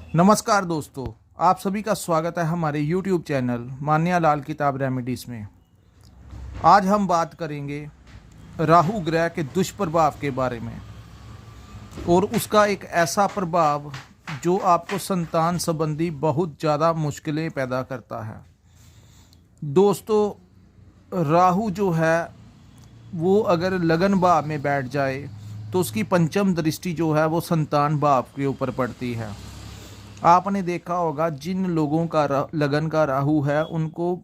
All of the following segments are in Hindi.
नमस्कार दोस्तों, आप सभी का स्वागत है हमारे YouTube चैनल मान्या लाल किताब रेमेडीज़ में। आज हम बात करेंगे राहु ग्रह के दुष्प्रभाव के बारे में और उसका एक ऐसा प्रभाव जो आपको संतान संबंधी बहुत ज़्यादा मुश्किलें पैदा करता है। दोस्तों, राहु जो है वो अगर लगन भाव में बैठ जाए तो उसकी पंचम दृष्टि जो है वो संतान भाव के ऊपर पड़ती है। आपने देखा होगा जिन लोगों का लगन का राहु है उनको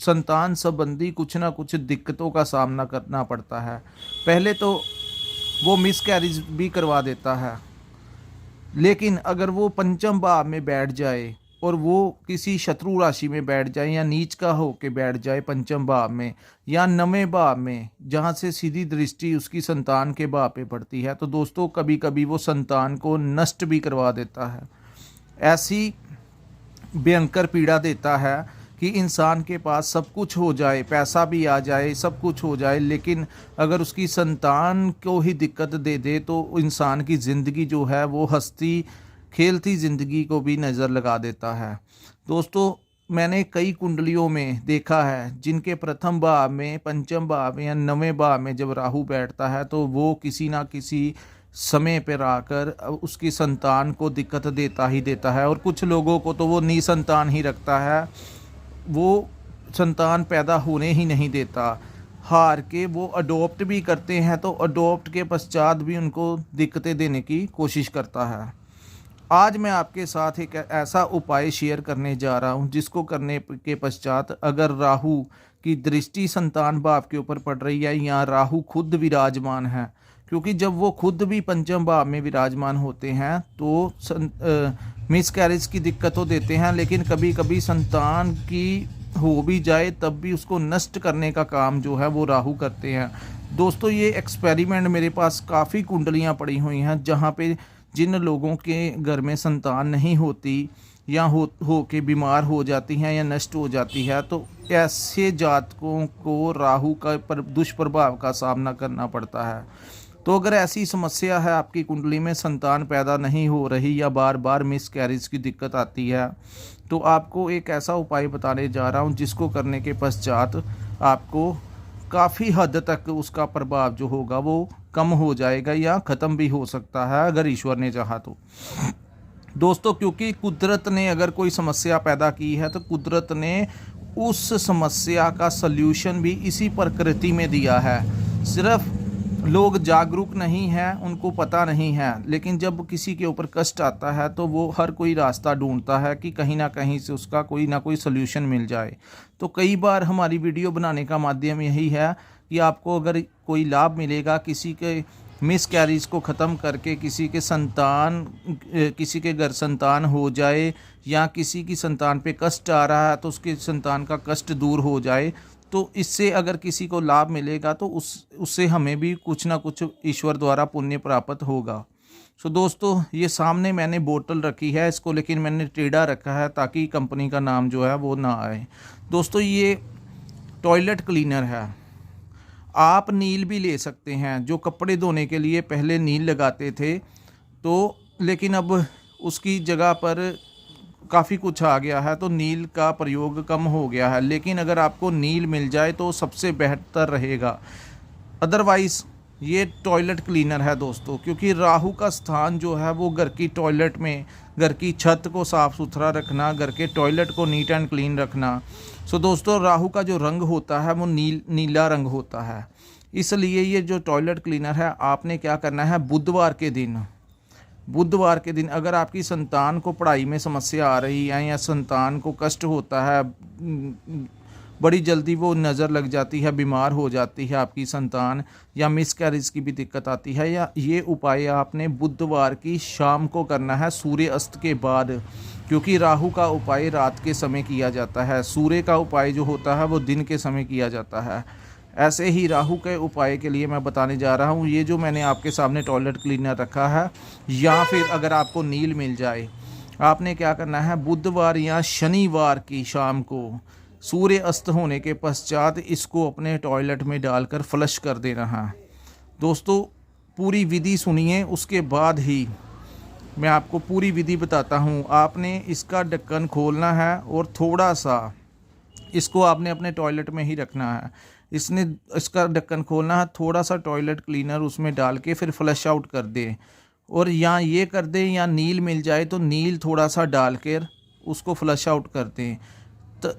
संतान संबंधी कुछ ना कुछ दिक्कतों का सामना करना पड़ता है। पहले तो वो मिसकैरेज भी करवा देता है, लेकिन अगर वो पंचम भाव में बैठ जाए और वो किसी शत्रु राशि में बैठ जाए या नीच का होके बैठ जाए पंचम भाव में या नवें भाव में, जहाँ से सीधी दृष्टि उसकी संतान के भाव पे पड़ती है, तो दोस्तों कभी कभी वो संतान को नष्ट भी करवा देता है। ऐसी भयंकर पीड़ा देता है कि इंसान के पास सब कुछ हो जाए, पैसा भी आ जाए, सब कुछ हो जाए, लेकिन अगर उसकी संतान को ही दिक्कत दे दे तो इंसान की ज़िंदगी जो है वो हंसती खेलती ज़िंदगी को भी नज़र लगा देता है। दोस्तों, मैंने कई कुंडलियों में देखा है जिनके प्रथम भाव में, पंचम भाव में या नवें भाव में जब राहु बैठता है तो वो किसी ना किसी समय पर आकर उसकी संतान को दिक्कत देता ही देता है। और कुछ लोगों को तो वो निसंतान ही रखता है, वो संतान पैदा होने ही नहीं देता। हार के वो अडॉप्ट भी करते हैं तो अडॉप्ट के पश्चात भी उनको दिक्कतें देने की कोशिश करता है। आज मैं आपके साथ एक ऐसा उपाय शेयर करने जा रहा हूं जिसको करने के पश्चात अगर राहु की दृष्टि संतान भाव के ऊपर पड़ रही है या राहु खुद विराजमान है, क्योंकि जब वो खुद भी पंचम भाव में विराजमान होते हैं तो मिसकैरेज की दिक्कतों देते हैं, लेकिन कभी कभी संतान की हो भी जाए तब भी उसको नष्ट करने का काम जो है वो राहु करते हैं। दोस्तों, ये एक्सपेरिमेंट मेरे पास काफ़ी कुंडलियां पड़ी हुई हैं जहाँ पे जिन लोगों के घर में संतान नहीं होती या हो के बीमार हो जाती हैं या नष्ट हो जाती है, तो ऐसे जातकों को राहु का दुष्प्रभाव का सामना करना पड़ता है। तो अगर ऐसी समस्या है, आपकी कुंडली में संतान पैदा नहीं हो रही या बार बार मिसकैरेज की दिक्कत आती है, तो आपको एक ऐसा उपाय बताने जा रहा हूं जिसको करने के पश्चात आपको काफ़ी हद तक उसका प्रभाव जो होगा वो कम हो जाएगा या ख़त्म भी हो सकता है अगर ईश्वर ने चाहा तो। दोस्तों, क्योंकि कुदरत ने अगर कोई समस्या पैदा की है तो कुदरत ने उस समस्या का सल्यूशन भी इसी प्रकृति में दिया है। सिर्फ लोग जागरूक नहीं हैं, उनको पता नहीं है, लेकिन जब किसी के ऊपर कष्ट आता है तो वो हर कोई रास्ता ढूंढता है कि कहीं ना कहीं से उसका कोई ना कोई सल्यूशन मिल जाए। तो कई बार हमारी वीडियो बनाने का माध्यम यही है कि आपको अगर कोई लाभ मिलेगा, किसी के मिसकैरेज को ख़त्म करके किसी के घर संतान हो जाए या किसी की संतान पे कष्ट आ रहा है तो उसकी संतान का कष्ट दूर हो जाए, तो इससे अगर किसी को लाभ मिलेगा तो उससे हमें भी कुछ ना कुछ ईश्वर द्वारा पुण्य प्राप्त होगा। सो दोस्तों, ये सामने मैंने बोतल रखी है इसको, लेकिन मैंने टेढ़ा रखा है ताकि कंपनी का नाम जो है वो ना आए। दोस्तों, ये टॉयलेट क्लीनर है। आप नील भी ले सकते हैं। जो कपड़े धोने के लिए पहले नील लगाते थे तो, लेकिन अब उसकी जगह पर काफ़ी कुछ आ गया है तो नील का प्रयोग कम हो गया है, लेकिन अगर आपको नील मिल जाए तो सबसे बेहतर रहेगा। अदरवाइज़ ये टॉयलेट क्लीनर है दोस्तों, क्योंकि राहु का स्थान जो है वो घर की टॉयलेट में, घर की छत को साफ़ सुथरा रखना, घर के टॉयलेट को नीट एंड क्लीन रखना। सो दोस्तों, राहु का जो रंग होता है वो नीला रंग होता है। इसलिए ये जो टॉयलेट क्लीनर है, आपने क्या करना है, बुधवार के दिन अगर आपकी संतान को पढ़ाई में समस्या आ रही है या संतान को कष्ट होता है, बड़ी जल्दी वो नज़र लग जाती है, बीमार हो जाती है आपकी संतान, या मिसकैरेज की भी दिक्कत आती है, या ये उपाय आपने बुधवार की शाम को करना है, सूर्य अस्त के बाद, क्योंकि राहु का उपाय रात के समय किया जाता है, सूर्य का उपाय जो होता है वो दिन के समय किया जाता है। ऐसे ही राहु के उपाय के लिए मैं बताने जा रहा हूँ। ये जो मैंने आपके सामने टॉयलेट क्लीनर रखा है, या फिर अगर आपको नील मिल जाए, आपने क्या करना है, बुधवार या शनिवार की शाम को सूर्य अस्त होने के पश्चात इसको अपने टॉयलेट में डालकर फ्लश कर देना है। दोस्तों, पूरी विधि सुनिए, उसके बाद ही मैं आपको पूरी विधि बताता हूँ। आपने इसका ढक्कन खोलना है और थोड़ा सा इसको आपने अपने टॉयलेट में ही रखना है। इसका ढक्कन खोलना है, थोड़ा सा टॉयलेट क्लीनर उसमें डाल के फिर फ्लश आउट कर दें। और या ये कर दें या नील मिल जाए तो नील थोड़ा सा डाल कर उसको फ्लश आउट कर दें। तो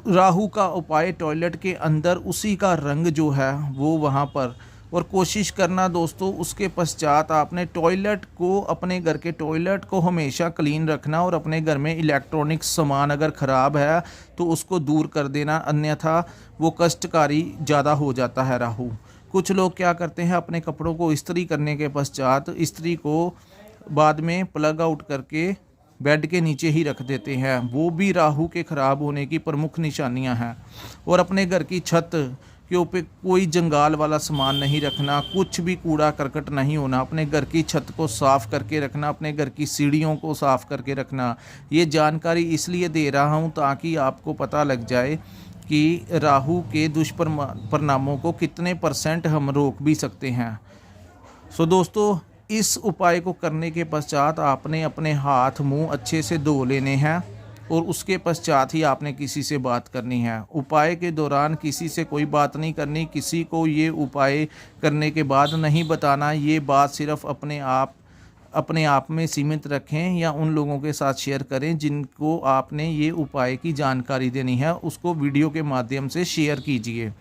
राहु का उपाय टॉयलेट के अंदर उसी का रंग जो है वो वहाँ पर, और कोशिश करना दोस्तों उसके पश्चात आपने टॉयलेट को, अपने घर के टॉयलेट को हमेशा क्लीन रखना और अपने घर में इलेक्ट्रॉनिक सामान अगर ख़राब है तो उसको दूर कर देना, अन्यथा वो कष्टकारी ज़्यादा हो जाता है राहु। कुछ लोग क्या करते हैं, अपने कपड़ों को इस्त्री करने के पश्चात इस्त्री को बाद में प्लग आउट करके बेड के नीचे ही रख देते हैं, वो भी राहु के ख़राब होने की प्रमुख निशानियां हैं। और अपने घर की छत के ऊपर कोई जंगाल वाला सामान नहीं रखना, कुछ भी कूड़ा करकट नहीं होना, अपने घर की छत को साफ़ करके रखना, अपने घर की सीढ़ियों को साफ़ करके रखना। ये जानकारी इसलिए दे रहा हूँ ताकि आपको पता लग जाए कि राहु के दुष्परिणामों को कितने % हम रोक भी सकते हैं। सो दोस्तों, इस उपाय को करने के पश्चात आपने अपने हाथ मुंह अच्छे से धो लेने हैं और उसके पश्चात ही आपने किसी से बात करनी है। उपाय के दौरान किसी से कोई बात नहीं करनी, किसी को ये उपाय करने के बाद नहीं बताना। ये बात सिर्फ अपने आप में सीमित रखें या उन लोगों के साथ शेयर करें जिनको आपने ये उपाय की जानकारी देनी है, उसको वीडियो के माध्यम से शेयर कीजिए।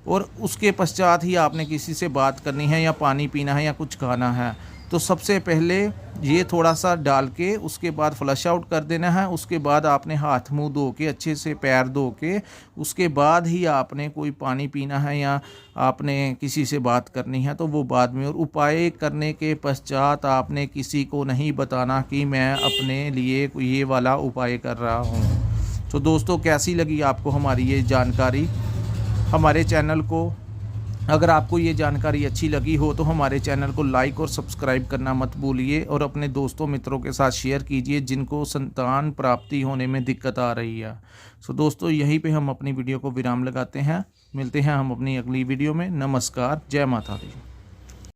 और उसके पश्चात ही आपने किसी से बात करनी है या पानी पीना है या कुछ खाना है। तो सबसे पहले ये थोड़ा सा डाल के उसके बाद फ्लश आउट कर देना है। उसके बाद आपने हाथ मुंह धो के अच्छे से पैर धो के उसके बाद ही आपने कोई पानी पीना है या आपने किसी से बात करनी है तो वो बाद में। और उपाय करने के पश्चात आपने किसी को नहीं बताना कि मैं अपने लिए ये वाला उपाय कर रहा हूँ। तो दोस्तों, कैसी लगी आपको हमारी ये जानकारी? हमारे चैनल को, अगर आपको ये जानकारी अच्छी लगी हो तो हमारे चैनल को लाइक और सब्सक्राइब करना मत भूलिए और अपने दोस्तों मित्रों के साथ शेयर कीजिए जिनको संतान प्राप्ति होने में दिक्कत आ रही है। सो दोस्तों, यहीं पे हम अपनी वीडियो को विराम लगाते हैं। मिलते हैं हम अपनी अगली वीडियो में। नमस्कार, जय माता दी।